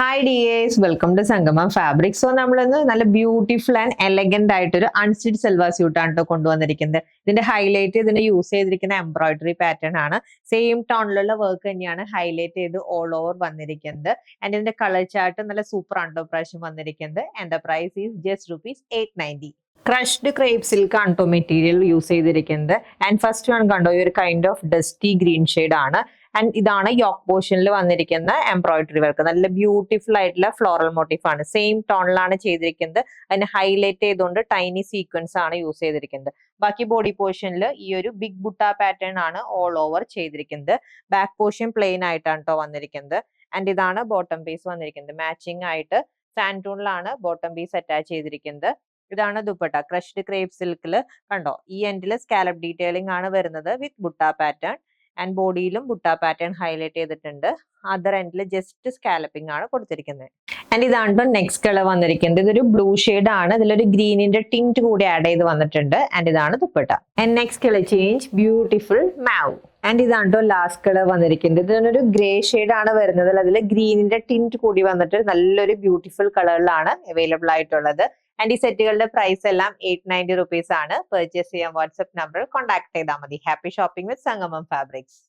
Hi dears, welcome to Sangamam fabric. So നമ്മളിന്ന് നല്ല beautiful and elegant ആയിട്ടൊരു അൺസ്റ്റിച്ച് സൽവാർ സ്യൂട്ടാണ് കേട്ടോ കൊണ്ടുവന്നിരിക്കുന്നത്. ഇതിന്റെ ഹൈലൈറ്റ് ഇതിന്റെ യൂസ് ചെയ്തിരിക്കുന്ന എംബ്രോയിഡറി പാറ്റേൺ ആണ്. സെയിം ടോണിലുള്ള വർക്ക് തന്നെയാണ് ഹൈലൈറ്റ് ചെയ്ത് ഓൾ ഓവർ വന്നിരിക്കുന്നത്. ആൻഡ് ഇതിന്റെ കളർ ചാർട്ട് നല്ല സൂപ്പർ ആണ് പ്രാവശ്യം വന്നിരിക്കുന്നത്. And the price is just ₹890. Crushed crepe silk ആണ് കേട്ടോ മെറ്റീരിയൽ യൂസ് ചെയ്തിരിക്കുന്നത്. ആൻഡ് ഫസ്റ്റ് വൺ കണ്ടോ, ഈ ഒരു kind of dusty green shade ആണ്. ആൻഡ് ഇതാണ് യോക്ക് പോർഷനിൽ വന്നിരിക്കുന്ന എംബ്രോയിഡറി വർക്ക്. നല്ല ബ്യൂട്ടിഫുൾ ആയിട്ടുള്ള ഫ്ലോറൽ മോട്ടീഫ് ആണ്. സെയിം ടോണിലാണ് ചെയ്തിരിക്കുന്നത്. അതിന് ഹൈലൈറ്റ് ചെയ്തുകൊണ്ട് ടൈനി സീക്വൻസ് ആണ് യൂസ് ചെയ്തിരിക്കുന്നത്. ബാക്കി ബോഡി പോർഷനിൽ ഈ ഒരു ബിഗ് ബുട്ട പാറ്റേൺ ആണ് ഓൾ ഓവർ ചെയ്തിരിക്കുന്നത്. ബാക്ക് പോർഷൻ പ്ലെയിൻ ആയിട്ടാണ് കേട്ടോ വന്നിരിക്കുന്നത്. ആൻഡ് ഇതാണ് ബോട്ടം പീസ് വന്നിരിക്കുന്നത്. മാച്ചിങ് ആയിട്ട് സാൻറ്റൂണിലാണ് ബോട്ടം പീസ് അറ്റാച്ച് ചെയ്തിരിക്കുന്നത്. ഇതാണ് ദുപ്പട്ട. ക്രഷ്ഡ് ക്രേപ്പ് സിൽക്കിൽ കണ്ടോ, ഈ എൻഡിൽ സ്കാലപ്പ് ഡീറ്റെയിലിംഗ് ആണ് വരുന്നത് വിത്ത് ബുട്ട പാറ്റേൺ. ആൻഡ് ബോഡിയിലും ബുട്ട പാറ്റേൺ ഹൈലൈറ്റ് ചെയ്തിട്ടുണ്ട്. അതർ എൻഡിൽ ജസ്റ്റ് സ്കാലപ്പിംഗ് ആണ് കൊടുത്തിരിക്കുന്നത്. ആൻഡ് ഇതാണ് നെക്സ്റ്റ് കളർ വന്നിരിക്കുന്നത്. ഇതൊരു ബ്ലൂ ഷെയ്ഡ് ആണ്. ഇതിലൊരു ഗ്രീനിന്റെ ടിന്റ് കൂടി ആഡ് ചെയ്ത് വന്നിട്ടുണ്ട്. ആൻഡ് ഇതാണ് dupatta. And next colour change beautiful മാവ്. ആൻഡ് ഇതാണ് ലാസ്റ്റ് കളർ വന്നിരിക്കുന്നത്. ഇതിനൊരു ഗ്രേ ഷെയ്ഡ് ആണ് വരുന്നത്. അതിൽ ഗ്രീനിന്റെ ടിന്റ് കൂടി വന്നിട്ട് നല്ലൊരു ബ്യൂട്ടിഫുൾ കളറിലാണ് അവൈലബിൾ ആയിട്ടുള്ളത്. ആൻഡ് ഈ സെറ്റുകളുടെ പ്രൈസ് എല്ലാം ₹890 ആണ്. പർച്ചേസ് ചെയ്യാൻ വാട്സ്ആപ്പ് നമ്പർ കോൺടാക്ട് ചെയ്താൽ മതി. ഹാപ്പി ഷോപ്പിംഗ് വിത്ത് സംഗമം ഫാബ്രിക്സ്.